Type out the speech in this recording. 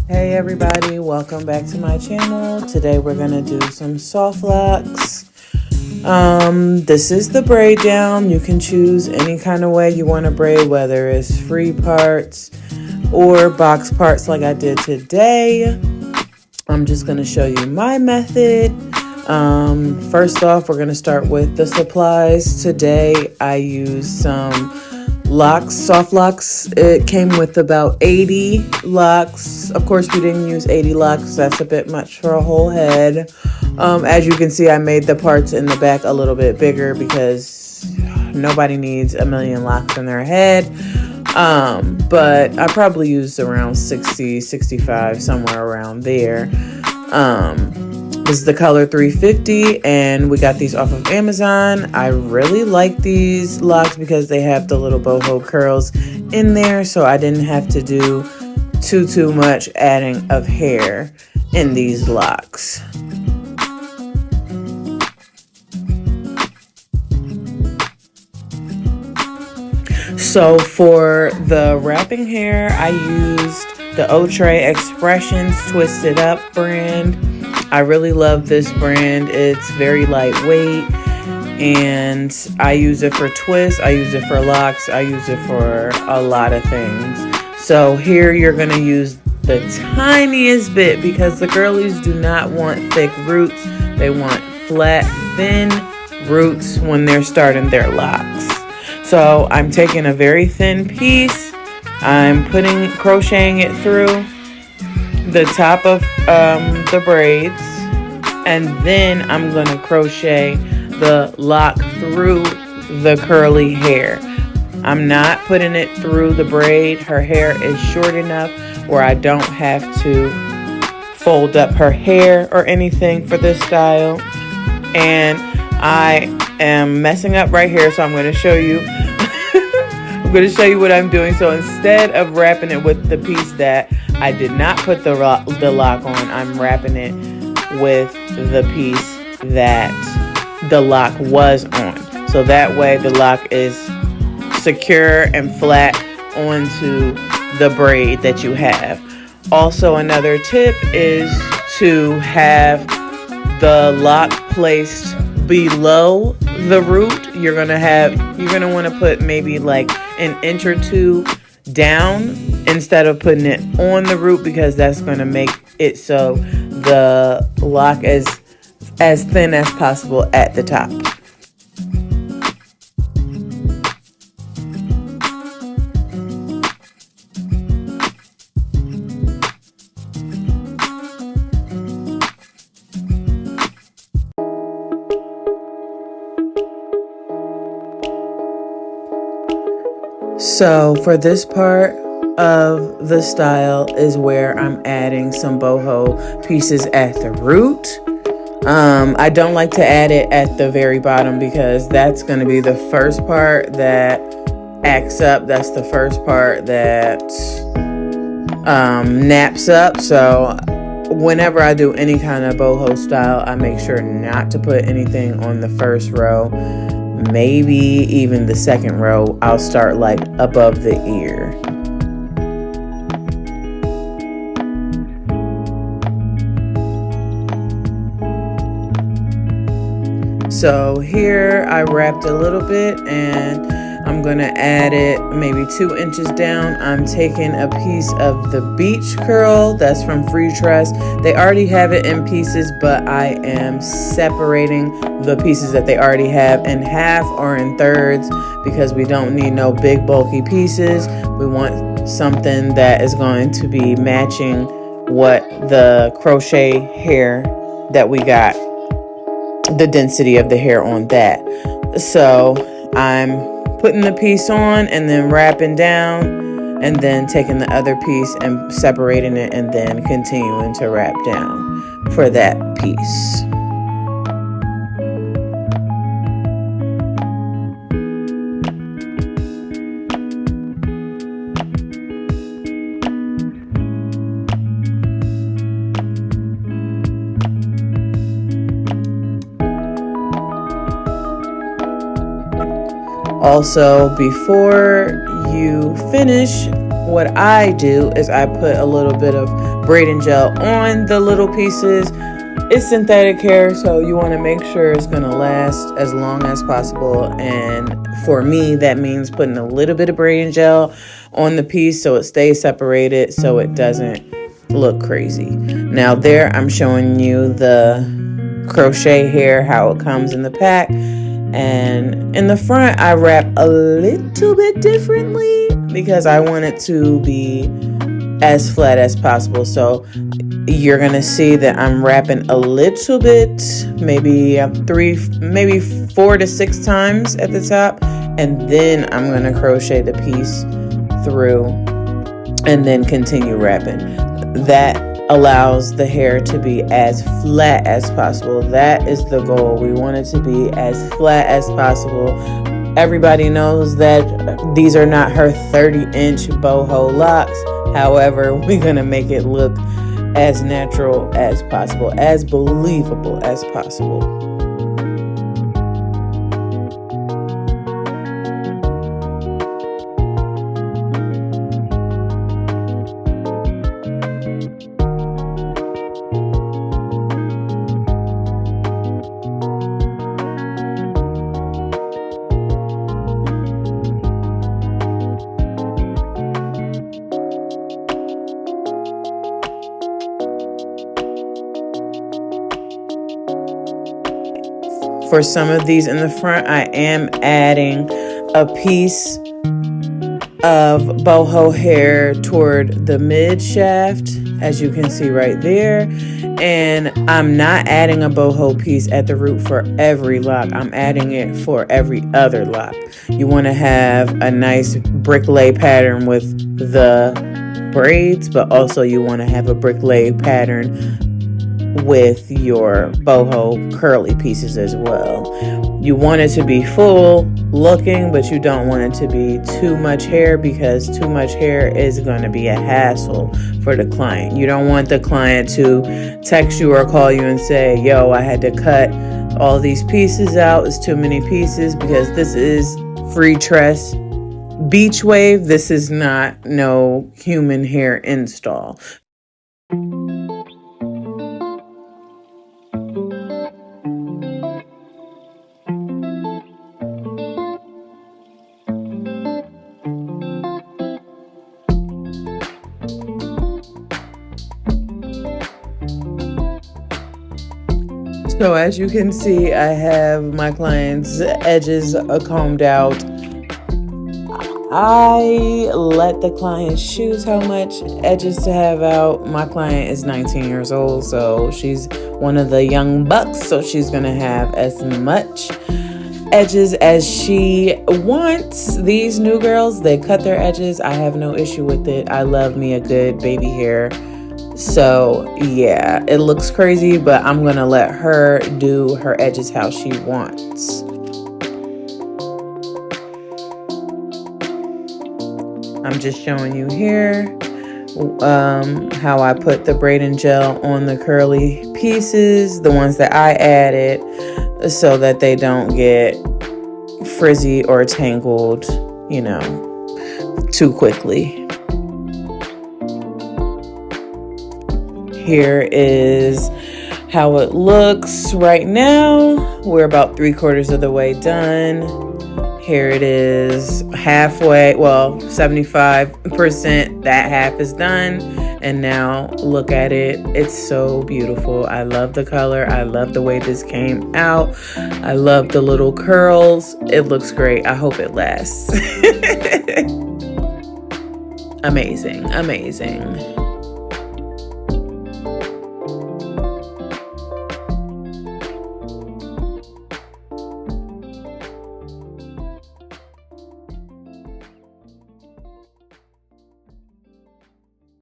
Hey everybody, welcome back to my channel. Today we're gonna do some soft locks. This is the braid down. You can choose any kind of way you want to braid, whether it's free parts or box parts like I did today. I'm just gonna show you my method. First off, we're gonna start with the supplies. Today I used some locks, soft locks. It came with about 80 locks. Of course, we didn't use 80 locks. That's a bit much for a whole head. As you can see, I made the parts in the back a little bit bigger because nobody needs a million locks in their head. But I probably used around 60, 65, somewhere around there. This is the color 350, and we got these off of Amazon. I really like these locks because they have the little boho curls in there, so I didn't have to do too much adding of hair in these locks. So for the wrapping hair, I used the Outre Xpression Twisted Up brand. I really love this brand. It's very lightweight, and I use it for twists, I use it for locks, I use it for a lot of things. So here you're gonna use the tiniest bit because the girlies do not want thick roots. They want flat, thin roots when they're starting their locks. So I'm taking a very thin piece, I'm crocheting it through the top of the braids, and then I'm gonna crochet the lock through the curly hair. I'm not putting it through the braid. Her hair is short enough where I don't have to fold up her hair or anything for this style. And I am messing up right here, so I'm going to show you I'm going to show you what I'm doing. So instead of wrapping it with the piece that I did not put the lock on, I'm wrapping it with the piece that the lock was on. So that way the lock is secure and flat onto the braid that you have. Also, another tip is to have the lock placed below the root. You're gonna want to put maybe like an inch or two down instead of putting it on the root, because that's going to make it so the lock is as thin as possible at the top. So for this part of the style is where I'm adding some boho pieces at the root. I don't like to add it at the very bottom because that's going to be the first part that acts up. That's the first part that naps up. So whenever I do any kind of boho style, I make sure not to put anything on the first row. Maybe even the second row. I'll start like above the ear. So here I wrapped a little bit, and I'm gonna add it maybe 2 inches down. I'm taking a piece of the beach curl that's from Freetress. They already have it in pieces, but I am separating the pieces that they already have in half or in thirds because we don't need no big bulky pieces. We want something that is going to be matching what the crochet hair that we got, the density of the hair on that. So I'm putting the piece on and then wrapping down, and then taking the other piece and separating it, and then continuing to wrap down for that piece. Also, before you finish what I do is I put a little bit of braiding gel on the little pieces. It's synthetic hair, so you want to make sure it's going to last as long as possible. And for me, that means putting a little bit of braiding gel on the piece so it stays separated, so it doesn't look crazy. Now there, I'm showing you the crochet hair, how it comes in the pack. And in the front, I wrap a little bit differently because I want it to be as flat as possible. So you're going to see that I'm wrapping a little bit, maybe 4 to 6 times at the top. And then I'm going to crochet the piece through and then continue wrapping. That allows the hair to be as flat as possible. That is the goal. We want it to be as flat as possible. Everybody knows that these are not her 30-inch boho locks. However, we're going to make it look as natural as possible, as believable as possible. For some of these in the front, I am adding a piece of boho hair toward the mid shaft, as you can see right there. And I'm not adding a boho piece at the root for every lock. I'm adding it for every other lock. You want to have a nice bricklay pattern with the braids, but also you want to have a bricklay pattern with your boho curly pieces as well. You want it to be full looking, but you don't want it to be too much hair, because too much hair is going to be a hassle for the client. You don't want the client to text you or call you and say, yo, I had to cut all these pieces out. It's too many pieces, because this is Freetress beach wave. This is not no human hair install. So as you can see, I have my client's edges combed out. I let the client choose how much edges to have out. My client is 19 years old, so she's one of the young bucks, so she's going to have as much edges as she wants. These new girls, they cut their edges. I have no issue with it. I love me a good baby hair. So yeah, it looks crazy, but I'm gonna let her do her edges how she wants. I'm just showing you here how I put the braiding gel on the curly pieces, the ones that I added, so that they don't get frizzy or tangled, you know, too quickly. Here is how it looks right now. We're about 3/4 of the way done. Here it is halfway, well, 75%, that half is done. And now look at it. It's so beautiful. I love the color. I love the way this came out. I love the little curls. It looks great. I hope it lasts. Amazing, amazing.